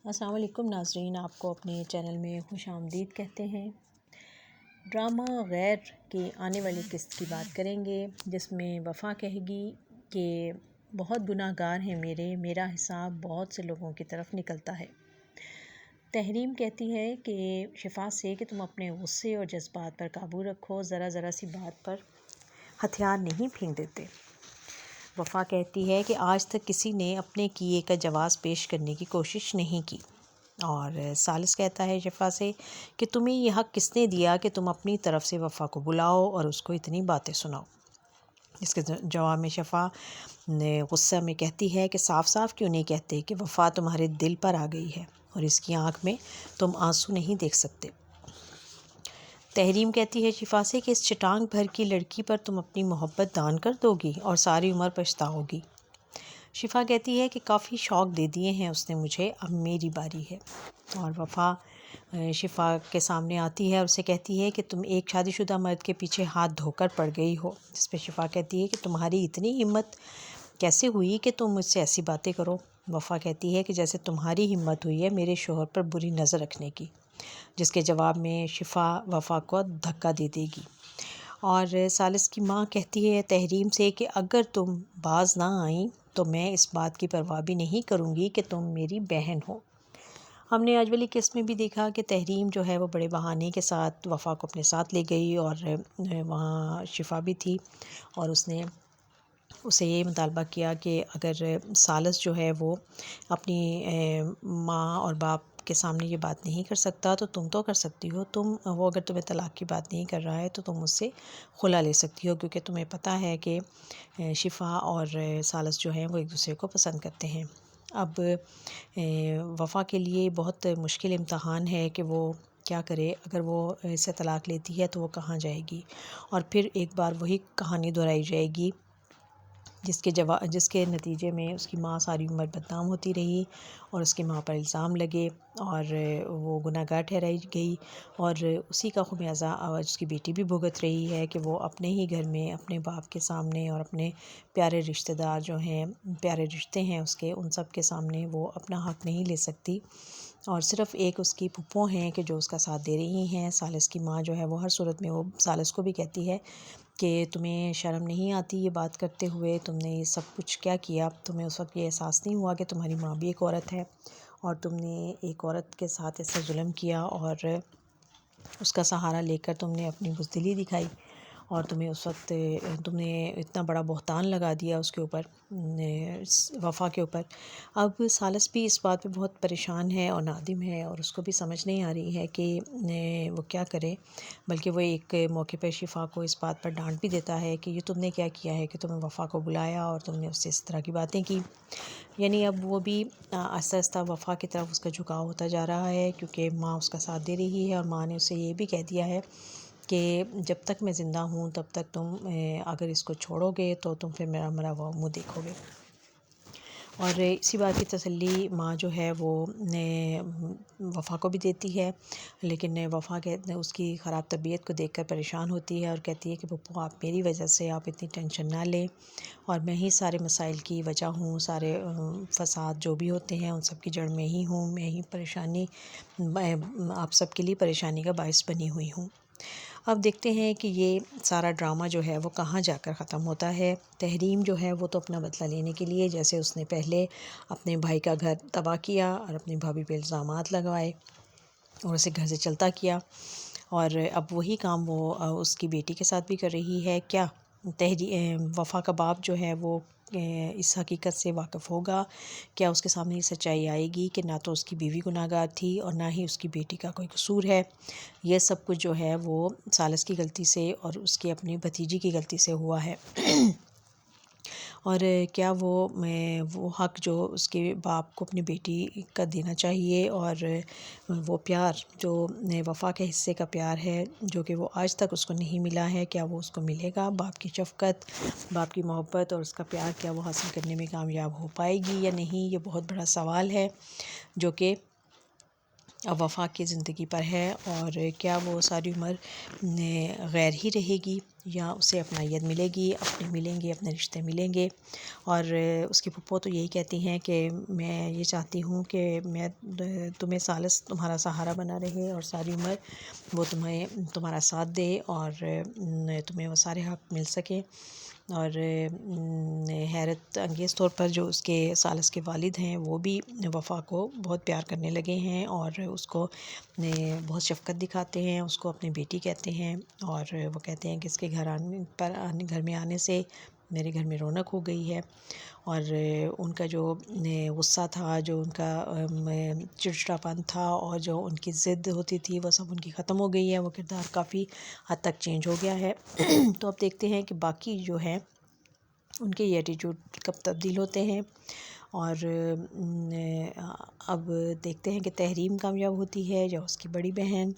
السلام علیکم ناظرین، آپ کو اپنے چینل میں خوش آمدید کہتے ہیں۔ ڈرامہ غیر کی آنے والی قسط کی بات کریں گے، جس میں وفا کہے گی کہ بہت گناہ گار ہیں میرا حساب بہت سے لوگوں کی طرف نکلتا ہے۔ تحریم کہتی ہے کہ شفا سے کہ تم اپنے غصے اور جذبات پر قابو رکھو، ذرا سی بات پر ہتھیار نہیں پھینک دیتے۔ وفا کہتی ہے کہ آج تک کسی نے اپنے کیے کا جواز پیش کرنے کی کوشش نہیں کی، اور ثالث کہتا ہے شفا سے کہ تمہیں یہ حق کس نے دیا کہ تم اپنی طرف سے وفا کو بلاؤ اور اس کو اتنی باتیں سناؤ۔ اس کے جواب میں شفا غصہ میں کہتی ہے کہ صاف کیوں نہیں کہتے کہ وفا تمہارے دل پر آ گئی ہے اور اس کی آنکھ میں تم آنسو نہیں دیکھ سکتے۔ تحریم کہتی ہے شفا سے کہ اس چٹان بھر کی لڑکی پر تم اپنی محبت دان کر دو گی اور ساری عمر پچھتاؤ گی۔ شفا کہتی ہے کہ کافی شوق دے دیے ہیں اس نے مجھے، اب میری باری ہے۔ اور وفا شفا کے سامنے آتی ہے اور اسے کہتی ہے کہ تم ایک شادی شدہ مرد کے پیچھے ہاتھ دھو کر پڑ گئی ہو، جس پہ شفا کہتی ہے کہ تمہاری اتنی ہمت کیسے ہوئی کہ تم مجھ سے ایسی باتیں کرو۔ وفا کہتی ہے کہ جیسے تمہاری ہمت ہوئی ہے میرے شوہر پر بری نظر رکھنے کی، جس کے جواب میں شفا وفا کو دھکا دے دے گی۔ اور ثالث کی ماں کہتی ہے تحریم سے کہ اگر تم باز نہ آئیں تو میں اس بات کی پرواہ بھی نہیں کروں گی کہ تم میری بہن ہو۔ ہم نے آج والی قسط میں بھی دیکھا کہ تحریم جو ہے وہ بڑے بہانے کے ساتھ وفا کو اپنے ساتھ لے گئی، اور وہاں شفا بھی تھی، اور اس نے اسے یہ مطالبہ کیا کہ اگر ثالث جو ہے وہ اپنی ماں اور باپ کے سامنے یہ بات نہیں کر سکتا تو تم تو کر سکتی ہو، وہ اگر تمہیں طلاق کی بات نہیں کر رہا ہے تو تم اس سے خلا لے سکتی ہو، کیونکہ تمہیں پتہ ہے کہ شفا اور ثالث جو ہیں وہ ایک دوسرے کو پسند کرتے ہیں۔ اب وفا کے لیے بہت مشکل امتحان ہے کہ وہ کیا کرے۔ اگر وہ اس سے طلاق لیتی ہے تو وہ کہاں جائے گی، اور پھر ایک بار وہی کہانی دہرائی جائے گی جس کے نتیجے میں اس کی ماں ساری عمر بدنام ہوتی رہی اور اس کی ماں پر الزام لگے اور وہ گناہ گار ٹھہرائی گئی، اور اسی کا خمیازہ آج اس کی بیٹی بھی بھگت رہی ہے کہ وہ اپنے ہی گھر میں اپنے باپ کے سامنے اور اپنے پیارے رشتہ دار جو ہیں، پیارے رشتے ہیں اس کے، ان سب کے سامنے وہ اپنا حق نہیں لے سکتی، اور صرف ایک اس کی پھپھو ہیں کہ جو اس کا ساتھ دے رہی ہیں۔ ثالث کی ماں جو ہے وہ ہر صورت میں وہ ثالث کو بھی کہتی ہے کہ تمہیں شرم نہیں آتی یہ بات کرتے ہوئے، تم نے یہ سب کچھ کیا کیا، تمہیں اس وقت یہ احساس نہیں ہوا کہ تمہاری ماں بھی ایک عورت ہے اور تم نے ایک عورت کے ساتھ ایسا ظلم کیا اور اس کا سہارا لے کر تم نے اپنی بزدلی دکھائی، اور تمہیں اس وقت تم نے اتنا بڑا بہتان لگا دیا اس کے اوپر، وفا کے اوپر۔ اب ثالث بھی اس بات پہ بہت پریشان ہے اور نادم ہے، اور اس کو بھی سمجھ نہیں آ رہی ہے کہ وہ کیا کرے، بلکہ وہ ایک موقع پہ شفا کو اس بات پر ڈانٹ بھی دیتا ہے کہ یہ تم نے کیا کیا ہے کہ تم نے وفا کو بلایا اور تم نے اس سے اس طرح کی باتیں کی۔ یعنی اب وہ بھی آہستہ آہستہ وفا کی طرف اس کا جھکاؤ ہوتا جا رہا ہے، کیونکہ ماں اس کا ساتھ دے رہی ہے، اور ماں نے اسے یہ بھی کہہ دیا ہے کہ جب تک میں زندہ ہوں تب تک تم اگر اس کو چھوڑو گے تو تم پھر میرا مرا ہوا منہ دیکھو گے۔ اور اسی بات کی تسلی ماں جو ہے وہ وفا کو بھی دیتی ہے، لیکن وفا اس کی خراب طبیعت کو دیکھ کر پریشان ہوتی ہے اور کہتی ہے کہ پپو آپ میری وجہ سے آپ اتنی ٹینشن نہ لیں، اور میں ہی سارے مسائل کی وجہ ہوں، سارے فساد جو بھی ہوتے ہیں ان سب کی جڑ میں ہی ہوں، میں ہی پریشانی آپ سب کے لیے پریشانی کا باعث بنی ہوئی ہوں۔ اب دیکھتے ہیں کہ یہ سارا ڈرامہ جو ہے وہ کہاں جا کر ختم ہوتا ہے۔ تحریم جو ہے وہ تو اپنا بدلہ لینے کے لیے، جیسے اس نے پہلے اپنے بھائی کا گھر تباہ کیا اور اپنی بھابھی پہ الزامات لگوائے اور اسے گھر سے چلتا کیا، اور اب وہی کام وہ اس کی بیٹی کے ساتھ بھی کر رہی ہے۔ کیا وفا کا باپ جو ہے وہ اس حقیقت سے واقف ہوگا؟ کیا اس کے سامنے یہ سچائی آئے گی کہ نہ تو اس کی بیوی گناہ گار تھی اور نہ ہی اس کی بیٹی کا کوئی قصور ہے؟ یہ سب کچھ جو ہے وہ ثالث کی غلطی سے اور اس کی اپنی بھتیجی کی غلطی سے ہوا ہے، اور کیا وہ حق جو اس کے باپ کو اپنی بیٹی کا دینا چاہیے، اور وہ پیار جو وفا کے حصے کا پیار ہے جو کہ وہ آج تک اس کو نہیں ملا ہے، کیا وہ اس کو ملے گا؟ باپ کی شفقت، باپ کی محبت اور اس کا پیار کیا وہ حاصل کرنے میں کامیاب ہو پائے گی یا نہیں؟ یہ بہت بڑا سوال ہے جو کہ اب وفا کی زندگی پر ہے، اور کیا وہ ساری عمر غیر ہی رہے گی یا اسے اپنائیت ملے گی، اپنے ملیں گے، اپنے رشتے ملیں گے؟ اور اس کی پھپھو تو یہی کہتی ہیں کہ میں یہ چاہتی ہوں کہ میں تمہیں ثالث تمہارا سہارا بنا رہے، اور ساری عمر وہ تمہارا ساتھ دے، اور تمہیں وہ سارے حق مل سکیں۔ اور حیرت انگیز طور پر جو اس کے ثالث کے والد ہیں وہ بھی وفا کو بہت پیار کرنے لگے ہیں، اور اس کو بہت شفقت دکھاتے ہیں، اس کو اپنی بیٹی کہتے ہیں، اور وہ کہتے ہیں کہ اس کے گھر میں آنے سے میرے گھر میں رونق ہو گئی ہے۔ اور ان کا جو غصہ تھا، جو ان کا چڑچڑاپن تھا، اور جو ان کی ضد ہوتی تھی، وہ سب ان کی ختم ہو گئی ہے، وہ کردار کافی حد تک چینج ہو گیا ہے۔ تو اب دیکھتے ہیں کہ باقی جو ہیں ان کے یہ ایٹیٹیوڈ کب تبدیل ہوتے ہیں، اور اب دیکھتے ہیں کہ تحریم کامیاب ہوتی ہے یا اس کی بڑی بہن،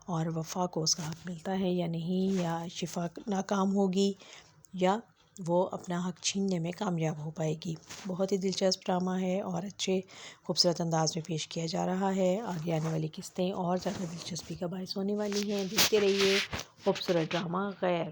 اور وفا کو اس کا حق ملتا ہے یا نہیں، یا شفا ناکام ہوگی یا وہ اپنا حق چھیننے میں کامیاب ہو پائے گی۔ بہت ہی دلچسپ ڈرامہ ہے، اور اچھے خوبصورت انداز میں پیش کیا جا رہا ہے۔ آگے آنے والی قسطیں اور زیادہ دلچسپی کا باعث ہونے والی ہیں، دیکھتے رہیے خوبصورت ڈرامہ غیر۔